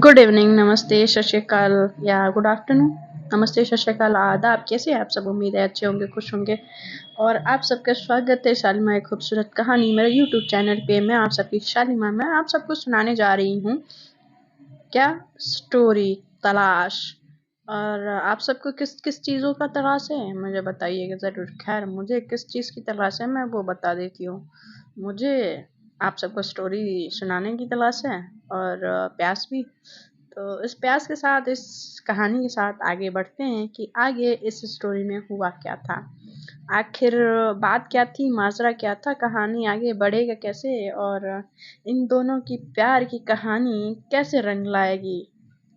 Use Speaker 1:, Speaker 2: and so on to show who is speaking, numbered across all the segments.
Speaker 1: Good evening, नमस्ते, सत श्री अकाल या गुड आफ्टरनून। नमस्ते, सत श्री अकाल, आदाब। कैसे हैं आप सब? उम्मीद है अच्छे होंगे, खुश होंगे। और आप सबका स्वागत है शालिमा एक खूबसूरत कहानी मेरे यूट्यूब चैनल पे। मैं आप सबकी शालिमा, मैं आप सबको सुनाने जा रही हूँ क्या स्टोरी तलाश। और आप सबको किस किस चीज़ों का तलाश है मुझे बताइएगा ज़रूर। खैर, मुझे किस चीज़ की तलाश है मैं वो बता देती हूँ। मुझे आप सबको स्टोरी सुनाने की तलाश है और प्यास भी। तो इस प्यास के साथ, इस कहानी के साथ आगे बढ़ते हैं कि आगे इस स्टोरी में हुआ क्या था, आखिर बात क्या थी, माजरा क्या था, कहानी आगे बढ़ेगा कैसे और इन दोनों की प्यार की कहानी कैसे रंग लाएगी।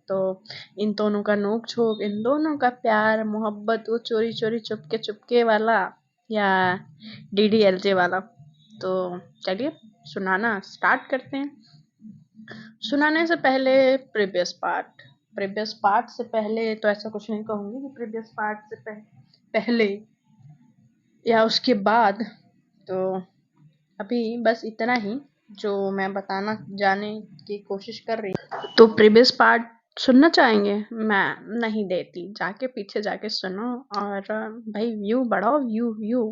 Speaker 1: तो इन दोनों का नोक झोंक, इन दोनों का प्यार मोहब्बत, वो चोरी चोरी चुपके चुपके वाला या डीडीएलजे वाला। तो चलिए सुनाना स्टार्ट करते हैं। सुनाने से पहले प्रीवियस पार्ट से पहले तो ऐसा कुछ नहीं कहूँगी कि प्रीवियस पार्ट से पहले या उसके बाद। तो अभी बस इतना ही जो मैं बताना जाने की कोशिश कर रही हूँ। तो प्रीवियस पार्ट सुनना चाहेंगे? मैं नहीं देती, जाके पीछे जाके सुनो। और भाई व्यू बढ़ाओ, व्यू व्यू,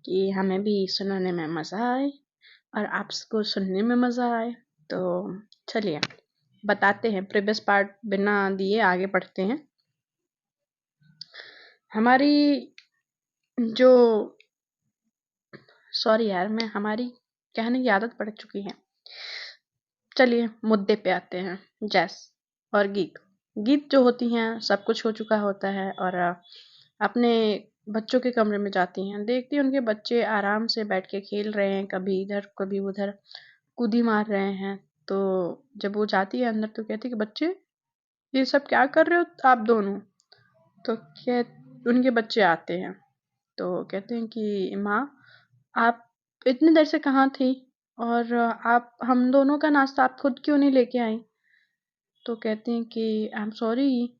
Speaker 1: कि हमें भी सुनाने में मज़ा आए और आपको सुनने में मज़ा आए। तो चलिए बताते हैं, प्रीवियस पार्ट बिना दिए आगे बढ़ते हैं। हमारी जो सॉरी यार, मैं हमारी कहने की आदत पड़ चुकी है। चलिए मुद्दे पे आते हैं। जैस और गीत जो होती हैं, सब कुछ हो चुका होता है और अपने बच्चों के कमरे में जाती हैं, देखती हैं उनके बच्चे आराम से बैठ के खेल रहे हैं, कभी इधर कभी उधर कूदी मार रहे हैं। तो जब वो जाती है अंदर तो कहती है कि बच्चे ये सब क्या कर रहे हो आप दोनों? तो उनके बच्चे आते हैं तो कहते हैं कि माँ, आप इतनी देर से कहाँ थी और आप हम दोनों का नाश्ता आप खुद क्यों नहीं लेके आई? तो कहते हैं कि आई एम सॉरी,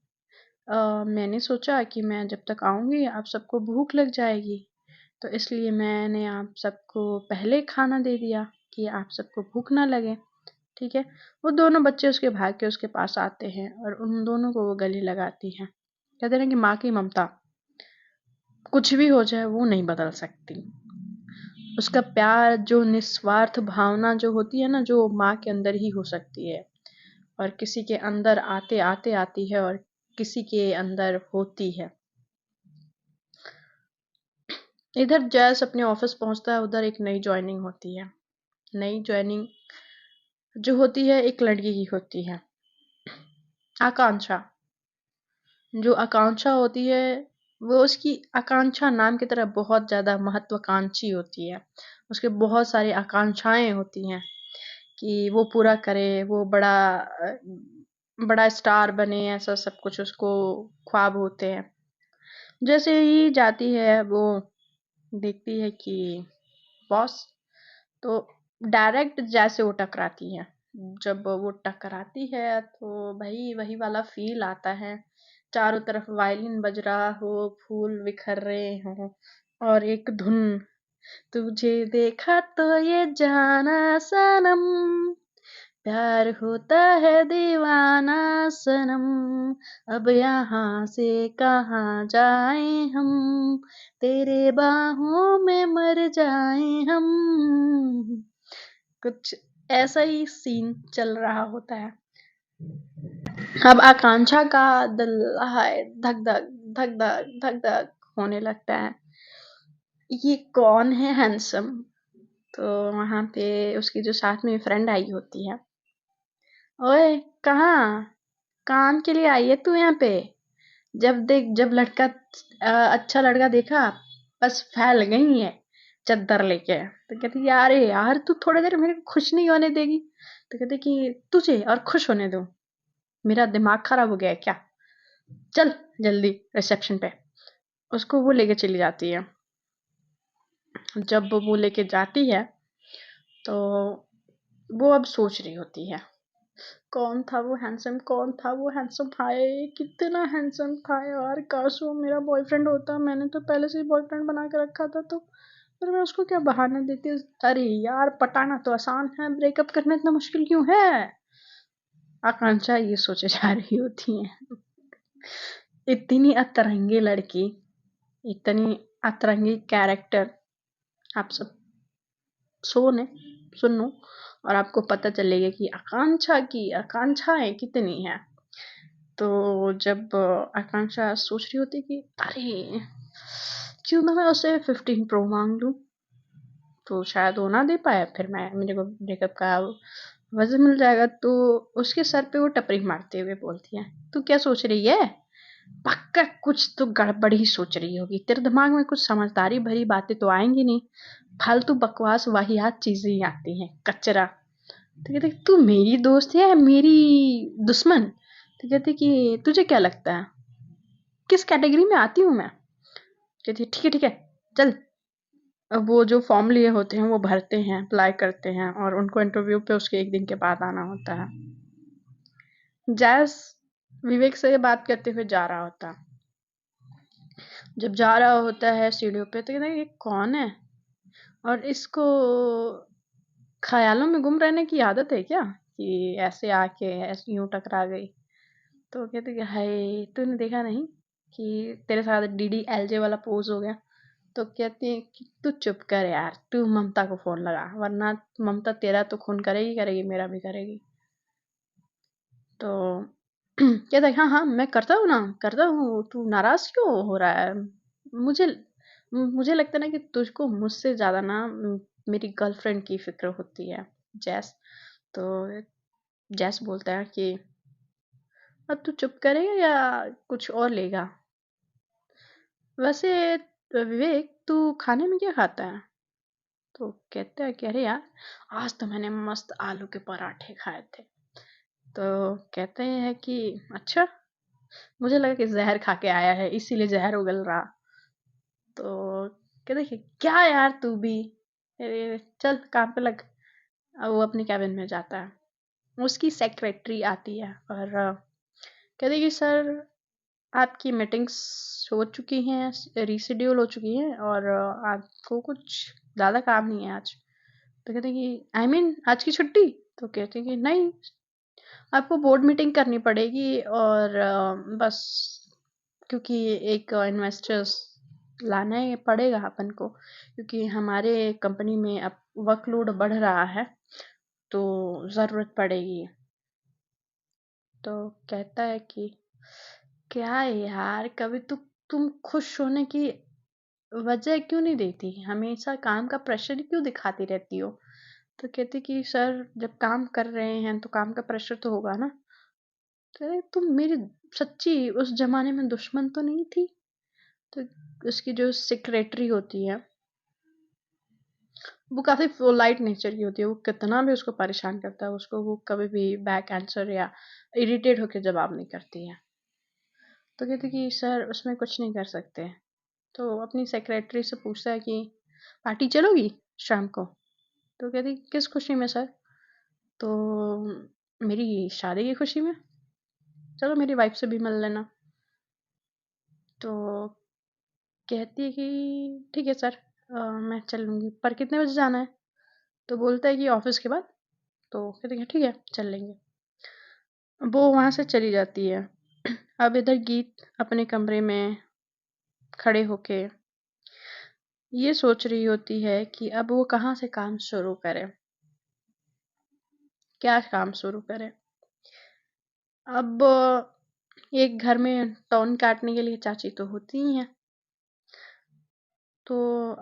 Speaker 1: मैंने सोचा कि मैं जब तक आऊँगी आप सबको भूख लग जाएगी, तो इसलिए मैंने आप सबको पहले खाना दे दिया कि आप सबको भूख ना लगे। ठीक है। वो दोनों बच्चे उसके भाग के उसके पास आते हैं और उन दोनों को वो गले लगाती हैं। कहते हैं कि माँ की ममता कुछ भी हो जाए वो नहीं बदल सकती। उसका प्यार, जो निस्वार्थ भावना जो होती है ना, जो माँ के अंदर ही हो सकती है और किसी के अंदर आते आते आती है और किसी के अंदर होती है। इधर जैस अपने ऑफिस पहुंचता है, उधर एक नई ज्वाइनिंग होती है। नई ज्वाइनिंग जो होती है एक लड़की की होती है, आकांक्षा। जो आकांक्षा होती है वो उसकी आकांक्षा नाम की तरह बहुत ज़्यादा महत्वाकांक्षी होती है। उसके बहुत सारी आकांक्षाएं होती हैं कि वो पूरा करे, वो बड़ा स्टार बने, ऐसा सब कुछ उसको ख्वाब होते हैं। जैसे ही जाती है वो देखती है कि बॉस, तो डायरेक्ट जैसे वो टकराती है। जब वो टकराती है तो भाई वही वाला फील आता है, चारों तरफ वायलिन बज रहा हो, फूल बिखर रहे हो और एक धुन, तुझे देखा तो ये जाना सनम, प्यार होता है दीवाना सनम, अब यहाँ से कहाँ जाए हम, तेरे बाहों में मर जाए हम। कुछ ऐसा ही सीन चल रहा होता है। अब आकांक्षा का दिल हाय धक धक धक धक धक धक होने लगता है। ये कौन है हैंडसम? तो वहां पे उसकी जो साथ में फ्रेंड आई होती है, ओए कहाँ, काम के लिए आई है तू यहाँ पे? जब लड़का अच्छा लड़का देखा, बस फैल गई है चद्दर लेके। तो कहती यार यार तू थोड़ी देर मेरे को खुश नहीं होने देगी? तो कहते कि तुझे और खुश होने दो, मेरा दिमाग खराब हो गया है क्या? चल जल्दी रिसेप्शन पे। उसको वो लेके चली जाती है। जब वो लेके जाती है तो वो अब सोच रही होती है, कौन था वो हैंडसम, कौन था वो हैंडसम, हाय कितना हैंडसम था यार, काश वो मेरा बॉयफ्रेंड होता। मैंने तो पहले से ही बॉयफ्रेंड बना के रखा था, तो फिर मैं उसको क्या बहाना देती। अरे यार पटाना तो आसान है, ब्रेकअप करना इतना मुश्किल क्यों है? आकांक्षा ये सोचे जा रही होती है, इतनी अतरंगी लड़की, इतनी अतरंगी कैरेक्टर, आप सब सुने सुनो और आपको पता चलेगा कि आकांक्षा की आकांक्षाएं कितनी हैं। तो जब आकांक्षा सोच रही होती कि अरे क्यों ना मैं उसे 15 प्रो मांग लूं, तो शायद वो ना दे पाए, फिर मैं मेरे को ब्रेकअप का वजह मिल जाएगा। तो उसके सर पे वो टपरी मारते हुए बोलती है, तू क्या सोच रही है? पक्का कुछ तो गड़बड़ ही सोच रही होगी, तेरे दिमाग में कुछ समझदारी भरी बातें तो आएंगी नहीं, फालतू बकवास वाहियात चीजें ही आती हैं, कचरा। तो कहते तू मेरी दोस्त है या मेरी दुश्मन? तो कहते कि तुझे क्या लगता है किस कैटेगरी में आती हूँ मैं? कहती है ठीक है चल। अब वो जो फॉर्म लिए होते हैं वो भरते हैं, अप्लाई करते हैं और उनको इंटरव्यू पे उसके एक दिन के बाद आना होता है। जैस विवेक से बात करते हुए जा रहा होता, जब जा रहा होता है सीढ़ियों पे तो कहता है ये कौन है और इसको ख्यालों में गुम रहने की आदत है क्या कि ऐसे आके ऐसे यूं टकरा गई? तो कहते कि हाय तूने देखा नहीं कि तेरे साथ डीडी एलजे वाला पोज हो गया? तो कहती है कि तू चुप कर यार, तू ममता को फोन लगा, वरना ममता तेरा तो खून करेगी करेगी, मेरा भी करेगी। तो कहता है हाँ हाँ मैं करता हूँ ना, करता हूँ, तू नाराज क्यों हो रहा है? मुझे मुझे लगता है ना कि तुझको मुझसे ज्यादा ना मेरी गर्लफ्रेंड की फिक्र होती है, जैस। तो जैस बोलता है कि अब तू चुप करेगा या कुछ और लेगा? वैसे विवेक तू खाने में क्या खाता है? तो कहता है कि अरे यार आज तो मैंने मस्त आलू के पराठे खाए थे। तो कहते हैं कि अच्छा, मुझे लगा कि जहर खा के आया है इसीलिए जहर उगल रहा। तो कहते कि क्या यार तू भी, अरे चल काम पे लग। अब वो अपनी कैबिन में जाता है, उसकी सेक्रेटरी आती है और कहते कि सर आपकी मीटिंग्स हो चुकी हैं, रीशेड्यूल हो चुकी हैं और आपको कुछ ज़्यादा काम नहीं है आज। तो कहते कि आई मीन आज की छुट्टी? तो कहते कि नहीं, आपको बोर्ड मीटिंग करनी पड़ेगी और बस क्योंकि एक इन्वेस्टर्स लाना ही पड़ेगा अपन को, क्योंकि हमारे कंपनी में अब वर्कलोड बढ़ रहा है तो ज़रूरत पड़ेगी। तो कहता है कि क्या है यार, कभी तुम खुश होने की वजह क्यों नहीं देती, हमेशा काम का प्रेशर ही क्यों दिखाती रहती हो? तो कहती कि सर जब काम कर रहे हैं तो काम का प्रेशर तो होगा ना। तो अरे तुम मेरी सच्ची उस जमाने में दुश्मन तो नहीं थी? तो उसकी जो सेक्रेटरी होती है वो काफी पोलाइट नेचर की होती है, वो कितना भी उसको परेशान करता है उसको वो कभी भी बैक आंसर या इरिटेट होकर जवाब नहीं करती है। तो कहती कि सर उसमें कुछ नहीं कर सकते। तो अपनी सेक्रेटरी से पूछता है कि पार्टी चलोगी शाम को? तो कहती किस खुशी में सर? तो मेरी शादी की खुशी में, चलो मेरी वाइफ से भी मिल लेना। तो कहती है कि ठीक है सर, मैं चल लूँगी, पर कितने बजे जाना है? तो बोलता है कि ऑफिस के बाद। तो कहते हैं ठीक है चल लेंगे। वो वहाँ से चली जाती है। अब इधर गीत अपने कमरे में खड़े होके ये सोच रही होती है कि अब वो कहाँ से काम शुरू करे, क्या काम शुरू करे। अब एक घर में टौन काटने के लिए चाची तो होती ही हैं। तो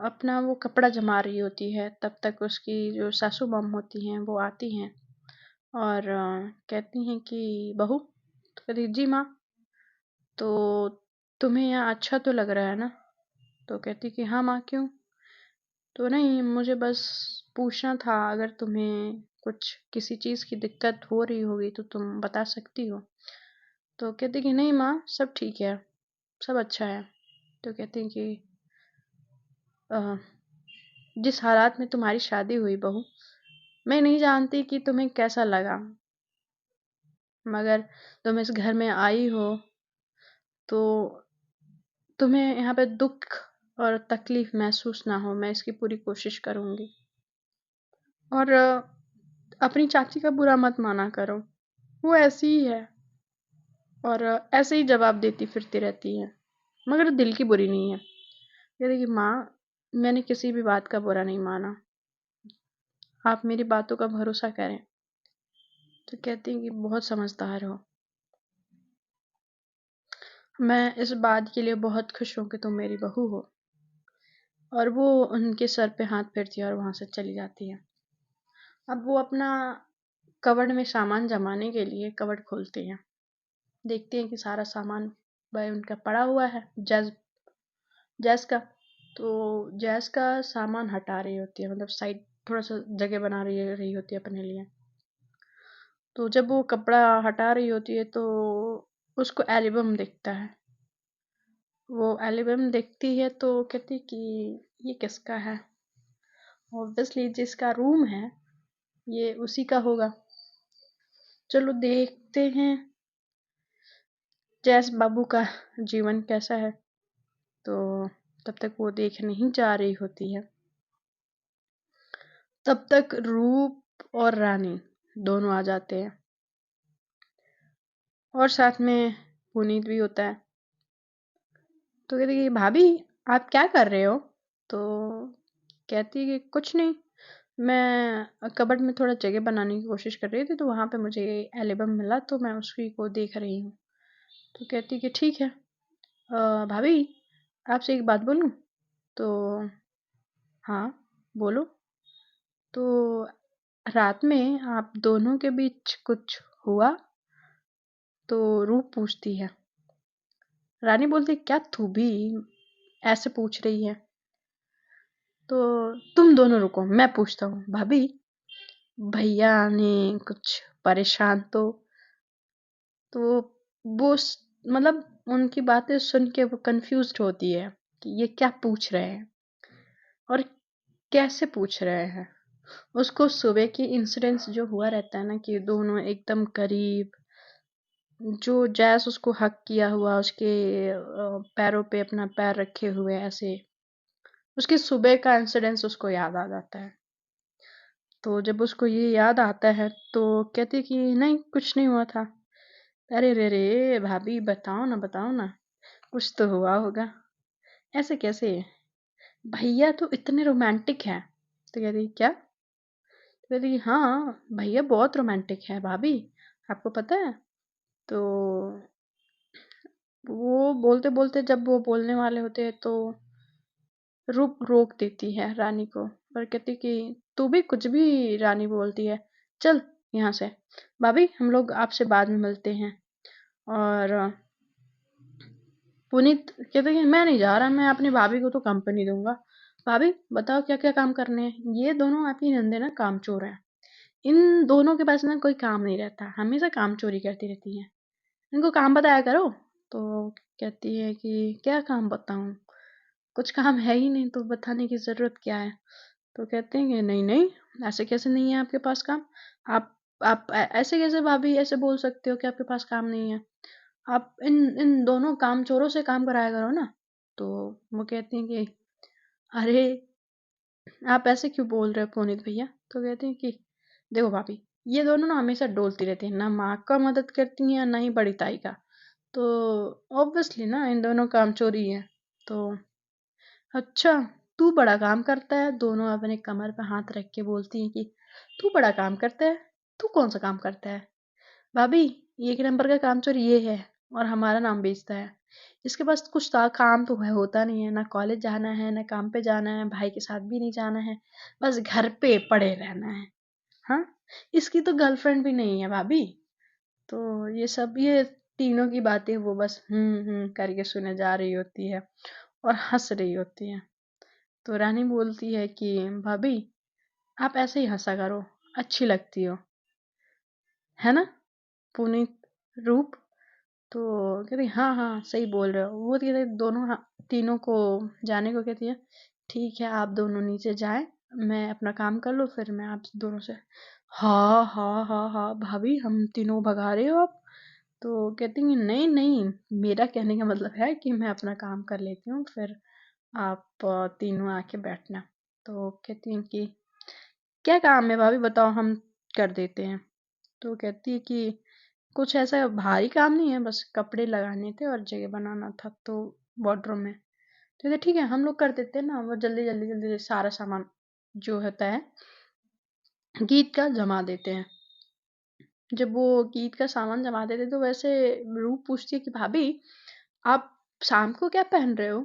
Speaker 1: अपना वो कपड़ा जमा रही होती है, तब तक उसकी जो सासू माँ होती हैं वो आती हैं और कहती हैं कि बहू। तो कहती जी माँ। तो तुम्हें यहाँ अच्छा तो लग रहा है ना? तो कहती कि हाँ माँ क्यों? तो नहीं मुझे बस पूछना था, अगर तुम्हें कुछ किसी चीज़ की दिक्कत हो रही होगी तो तुम बता सकती हो। तो कहती कि नहीं माँ सब ठीक है, सब अच्छा है। तो कहती हैं कि "अ, जिस हालात में तुम्हारी शादी हुई बहू, मैं नहीं जानती कि तुम्हें कैसा लगा, मगर तुम इस घर में आई हो तो तुम्हें यहाँ पे दुख और तकलीफ महसूस ना हो, मैं इसकी पूरी कोशिश करूँगी। और अपनी चाची का बुरा मत माना करो, वो ऐसी ही है और ऐसे ही जवाब देती फिरती रहती है, मगर दिल की बुरी नहीं है। कहती कि माँ, मैंने किसी भी बात का बुरा नहीं माना, आप मेरी बातों का भरोसा करें। तो कहती हैं कि बहुत समझदार हो, मैं इस बात के लिए बहुत खुश हूँ कि तुम मेरी बहू हो। और वो उनके सर पे हाथ फेरती है और वहां से चली जाती है। अब वो अपना कबर्ड में सामान जमाने के लिए कबर्ड खोलते हैं, देखते हैं कि सारा सामान भाई उनका पड़ा हुआ है, जैज जैज का। तो जैज का सामान हटा रही होती है, मतलब साइड थोड़ा सा जगह बना रही होती है अपने लिए। तो जब वो कपड़ा हटा रही होती है तो उसको एल्बम दिखता है। वो एल्बम देखती है तो कहती कि ये किसका है। ऑब्वियसली जिसका रूम है ये उसी का होगा। चलो देखते हैं जैस बाबू का जीवन कैसा है। तो तब तक वो देख नहीं जा रही होती है, तब तक रूप और रानी दोनों आ जाते हैं और साथ में पुनीत भी होता है। तो कहती है भाभी, आप क्या कर रहे हो। तो कहती है कि कुछ नहीं, मैं कबर्ड में थोड़ा जगह बनाने की कोशिश कर रही थी तो वहां पे मुझे एल्बम मिला तो मैं उसी को देख रही हूँ। तो कहती है कि ठीक है, भाभी आपसे एक बात बोलूं। तो हाँ, बोलो। तो रात में आप दोनों के बीच कुछ हुआ। तो रूप पूछती है। रानी बोलती है, क्या तू भी ऐसे पूछ रही है। तो तुम दोनों रुको, मैं पूछता हूँ भाभी। भैया ने कुछ परेशान तो वो मतलब उनकी बातें सुन के वो कंफ्यूज्ड होती है कि ये क्या पूछ रहे हैं और कैसे पूछ रहे हैं। उसको सुबह के इंसिडेंट्स जो हुआ रहता है ना कि दोनों एकदम करीब, जो जैस उसको हक किया हुआ उसके पैरों पे अपना पैर रखे हुए ऐसे, उसकी सुबह का इंसिडेंस उसको याद आ जाता है। तो जब उसको ये याद आता है तो कहती कि नहीं कुछ नहीं हुआ था। अरे रे रे भाभी, बताओ ना, कुछ तो हुआ होगा। ऐसे कैसे, भैया तो इतने रोमांटिक हैं। तो कहती क्या। तो कहती हाँ भैया बहुत रोमांटिक है भाभी, आपको पता है। तो वो बोलते बोलते जब वो बोलने वाले होते हैं तो रूप रोक देती है रानी को और कहती कि तू भी कुछ भी रानी बोलती है, चल यहाँ से। भाभी हम लोग आपसे बाद में मिलते हैं। और पुनीत कहते कि मैं नहीं जा रहा, मैं अपनी भाभी को तो कंपनी दूंगा। भाभी बताओ क्या क्या काम करने हैं, ये दोनों आपकी नंदे ना कामचोर हैं। इन दोनों के पास ना कोई काम नहीं रहता, हमेशा काम चोरी करती रहती हैं, इनको काम बताया करो। तो कहती है कि क्या काम बताऊं, कुछ काम है ही नहीं तो बताने की जरूरत क्या है। तो कहते हैं कि नहीं नहीं, ऐसे कैसे नहीं है आपके पास काम। ऐसे कैसे भाभी ऐसे बोल सकते हो कि आपके पास काम नहीं है। आप इन इन दोनों काम चोरों से काम कराया करो ना। तो वो कहते हैं कि अरे आप ऐसे क्यों बोल रहे हो पुनीत भैया। तो कहते हैं कि देखो भाभी, ये दोनों ना हमेशा डोलती रहती है, ना माँ का मदद करती हैं ना ही बड़ी ताई का। तो ऑब्वियसली ना इन दोनों काम चोरी है। तो अच्छा, तू बड़ा काम करता है। दोनों अपने कमर पे हाथ रख के बोलती हैं कि तू बड़ा काम करता है। तू कौन सा काम करता है। भाभी, एक नंबर का काम चोर ये है और हमारा नाम बेचता है। इसके पास कुछ काम तो है होता नहीं है, ना कॉलेज जाना है ना काम पे जाना है, भाई के साथ भी नहीं जाना है, बस घर पे पड़े रहना है। हाँ, इसकी तो गर्लफ्रेंड भी नहीं है भाभी। तो ये तीनों की बातें वो बस करके सुने जा रही होती है और हंस रही होती है। तो रानी बोलती है कि भाभी आप ऐसे ही हंसा करो, अच्छी लगती हो, है ना पुनीत, रूप। तो कहती हाँ हाँ सही बोल रहे हो। वो कहते दोनों तीनों को जाने को कहती है। ठीक है आप दोनों नीचे जाएं, मैं अपना काम कर लूँ फिर मैं आप दोनों से। हाँ हाँ हाँ हाँ भाभी, हम तीनों भगा रहे हो आप। तो कहती हैं नहीं नहीं, मेरा कहने का मतलब है कि मैं अपना काम कर लेती हूँ फिर आप तीनों आके बैठना। तो कहती हैं कि क्या काम है भाभी बताओ, हम कर देते हैं। तो कहती है कि कुछ ऐसा भारी काम नहीं है, बस कपड़े लगाने थे और जगह बनाना था तो वार्डरोब में। तो ठीक है हम लोग कर देते हैं ना, वो जल्दी जल्दी जल्दी सारा सामान जो होता है गीत का जमा देते हैं। जब वो गीत का सामान जमा देते तो वैसे रूप पूछती है कि भाभी आप शाम को क्या पहन रहे हो?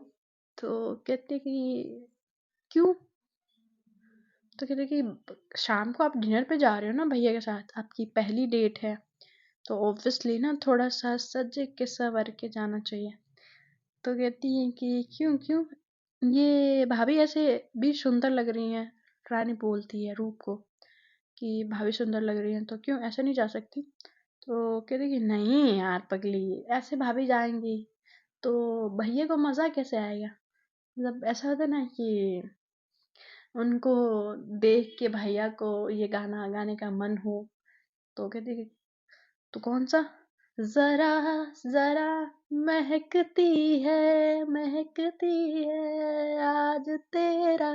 Speaker 1: तो कहते कि क्यों? तो कहते कि शाम को आप डिनर पे जा रहे हो ना भैया के साथ, आपकी पहली डेट है, तो ऑब्वियसली ना थोड़ा सा सज के संवर के जाना चाहिए। तो कहती है कि क्यों क्यों? ये भाभी ऐसे भी सुंदर लग रही हैं। रानी बोलती है रूप को कि भाभी सुंदर लग रही हैं, तो क्यों ऐसे नहीं जा सकती? तो कहती कि नहीं यार पगली, ऐसे भाभी जाएंगी तो भैया को मजा कैसे आएगा? मतलब ऐसा होता है ना कि उनको देख के भैया को ये गाना गाने का मन हो। तो कहती कि तो कौन सा? जरा जरा महकती महकती है आज तेरा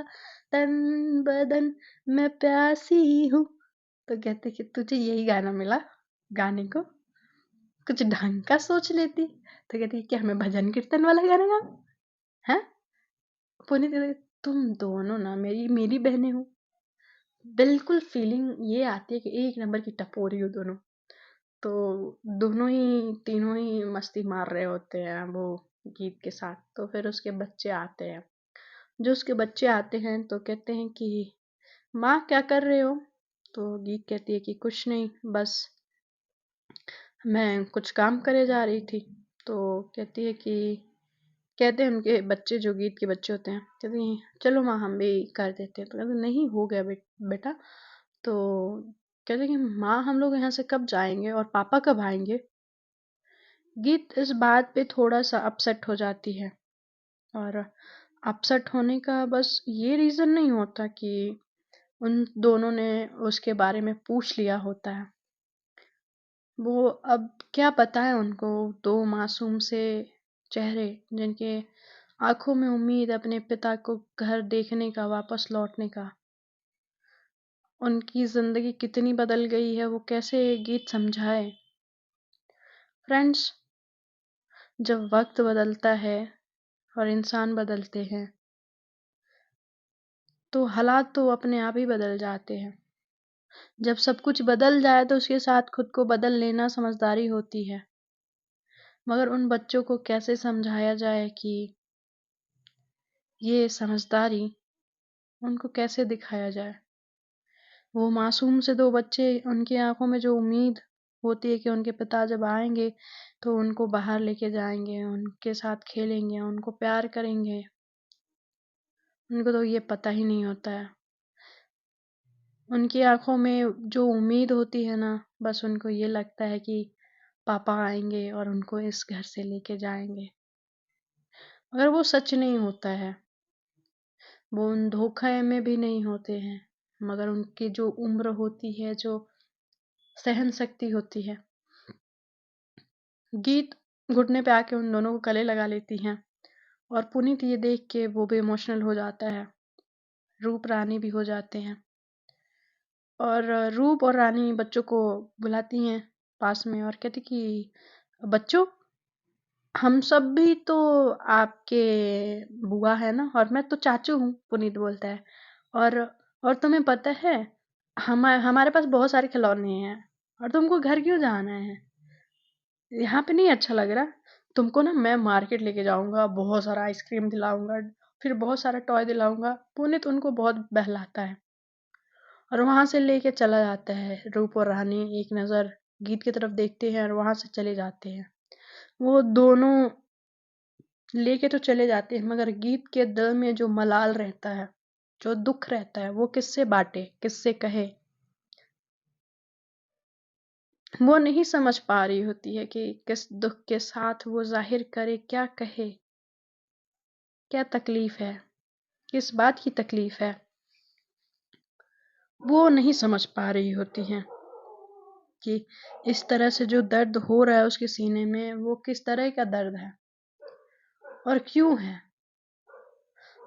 Speaker 1: तन बदन, मैं प्यासी हूँ। तो कहते कि तुझे यही गाना मिला गाने को, कुछ ढंग का सोच लेती। तो कहती क्या मैं भजन कीर्तन वाला गाना गाऊं? हैं? पुनीत कहते, तुम दोनों ना मेरी मेरी बहनें हो। बिल्कुल फीलिंग ये आती है कि एक नंबर की टपोरी हो दोनों। तो दोनों ही तीनों ही मस्ती मार रहे होते हैं वो गीत के साथ। तो फिर उसके बच्चे आते हैं। जो उसके बच्चे आते हैं तो कहते हैं कि माँ क्या कर रहे हो? तो गीत कहती है कि कुछ नहीं, बस मैं कुछ काम करे जा रही थी। तो कहती है कि कहते हैं उनके बच्चे जो गीत के बच्चे होते हैं, कहते हैं चलो माँ हम भी कर देते हैं। तो कहते नहीं हो गया बेटा। तो कहते हैं कि माँ हम लोग यहाँ से कब जाएंगे और पापा कब आएंगे? गीत इस बात पे थोड़ा सा अपसेट हो जाती है। और अपसेट होने का बस ये रीज़न नहीं होता कि उन दोनों ने उसके बारे में पूछ लिया होता है। वो अब क्या पता है उनको, दो मासूम से चेहरे जिनके आंखों में उम्मीद अपने पिता को घर देखने का, वापस लौटने का, उनकी जिंदगी कितनी बदल गई है वो कैसे गीत समझाए। फ्रेंड्स, जब वक्त बदलता है और इंसान बदलते हैं तो हालात तो अपने आप ही बदल जाते हैं। जब सब कुछ बदल जाए तो उसके साथ खुद को बदल लेना समझदारी होती है। मगर उन बच्चों को कैसे समझाया जाए कि ये समझदारी उनको कैसे दिखाया जाए? वो मासूम से दो बच्चे, उनकी आंखों में जो उम्मीद होती है कि उनके पिता जब आएंगे तो उनको बाहर लेके जाएंगे, उनके साथ खेलेंगे, उनको प्यार करेंगे, उनको तो ये पता ही नहीं होता है। उनकी आंखों में जो उम्मीद होती है ना, बस उनको ये लगता है कि पापा आएंगे और उनको इस घर से लेके जाएंगे। मगर वो सच नहीं होता है, वो उन धोखे में भी नहीं होते हैं। मगर उनकी जो उम्र होती है, जो सहन शक्ति होती है। गीत घुटने पे आके उन दोनों को गले लगा लेती हैं और पुनीत ये देख के वो भी इमोशनल हो जाता है। रूप रानी भी हो जाते हैं और रूप और रानी बच्चों को बुलाती हैं पास में और कहती कि बच्चों, हम सब भी तो आपके बुआ है ना, और मैं तो चाचू हूँ। पुनीत बोलता है और तुम्हें पता है हमारे पास बहुत सारे खिलौने हैं और तुमको घर क्यों जाना है? यहाँ पे नहीं अच्छा लग रहा? तुमको ना मैं मार्केट लेके जाऊंगा, बहुत सारा आइसक्रीम दिलाऊंगा, फिर बहुत सारा टॉय दिलाऊंगा। पुनीत उनको बहुत बहलाता है और वहां से लेके चला जाता है। रूप और रानी एक नजर गीत की तरफ देखते हैं और वहां से चले जाते हैं। वो दोनों लेके तो चले जाते हैं मगर गीत के दिल में जो मलाल रहता है, जो दुख रहता है, वो किससे बांटे, किससे कहे? वो नहीं समझ पा रही होती है कि किस दुख के साथ वो जाहिर करे, क्या कहे, क्या तकलीफ है, किस बात की तकलीफ है। वो नहीं समझ पा रही होती हैं कि इस तरह से जो दर्द हो रहा है उसके सीने में, वो किस तरह का दर्द है और क्यों है।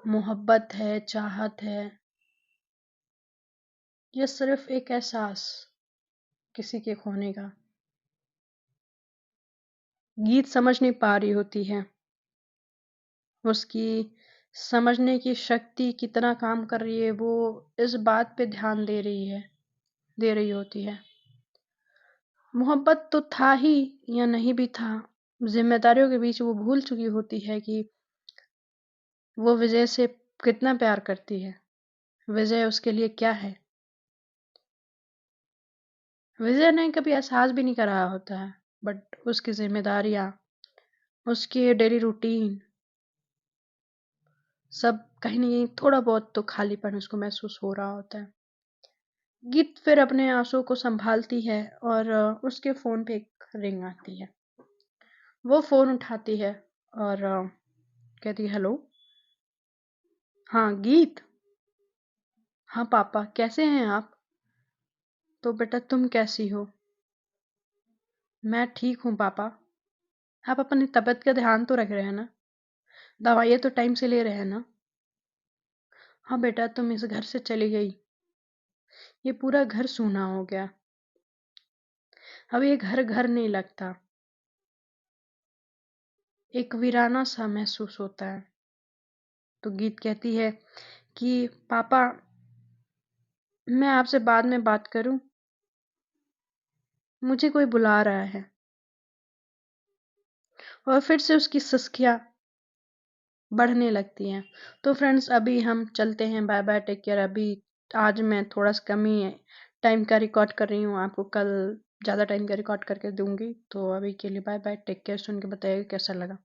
Speaker 1: मोहब्बत है, चाहत है, या सिर्फ एक एहसास किसी के खोने का? गीत समझ नहीं पा रही होती है। उसकी समझने की शक्ति कितना काम कर रही है वो इस बात पे ध्यान दे रही होती है। मोहब्बत तो था ही या नहीं भी था, जिम्मेदारियों के बीच वो भूल चुकी होती है कि वो विजय से कितना प्यार करती है। विजय उसके लिए क्या है। विजय ने कभी एहसास भी नहीं करा होता है, बट उसकी जिम्मेदारियां, उसकी डेली रूटीन, सब कहीं न कहीं थोड़ा बहुत तो खालीपन उसको महसूस हो रहा होता है। गीत फिर अपने आंसुओं को संभालती है और उसके फ़ोन पे एक रिंग आती है। वो फ़ोन उठाती है और कहती है, हेलो। हाँ, गीत। हाँ पापा, कैसे हैं आप? तो बेटा तुम कैसी हो? मैं ठीक हूँ पापा। आप अपनी तबीयत का ध्यान तो रख रहे हैं ना? दवाइयाँ तो टाइम से ले रहे हैं ना? हाँ बेटा, तुम इस घर से चली गई, ये पूरा घर सूना हो गया। अब ये घर घर नहीं लगता, एक वीराना सा महसूस होता है। तो गीत कहती है कि पापा, मैं आपसे बाद में बात करूं, मुझे कोई बुला रहा है। और फिर से उसकी सिसकियां बढ़ने लगती हैं। तो फ्रेंड्स अभी हम चलते हैं, बाय बाय, टेक केयर। अभी आज मैं थोड़ा सा कम ही टाइम का रिकॉर्ड कर रही हूँ, आपको कल ज़्यादा टाइम का रिकॉर्ड करके दूंगी। तो अभी के लिए बाय बाय, टेक केयर। सुन के बताइएगा कैसा लगा।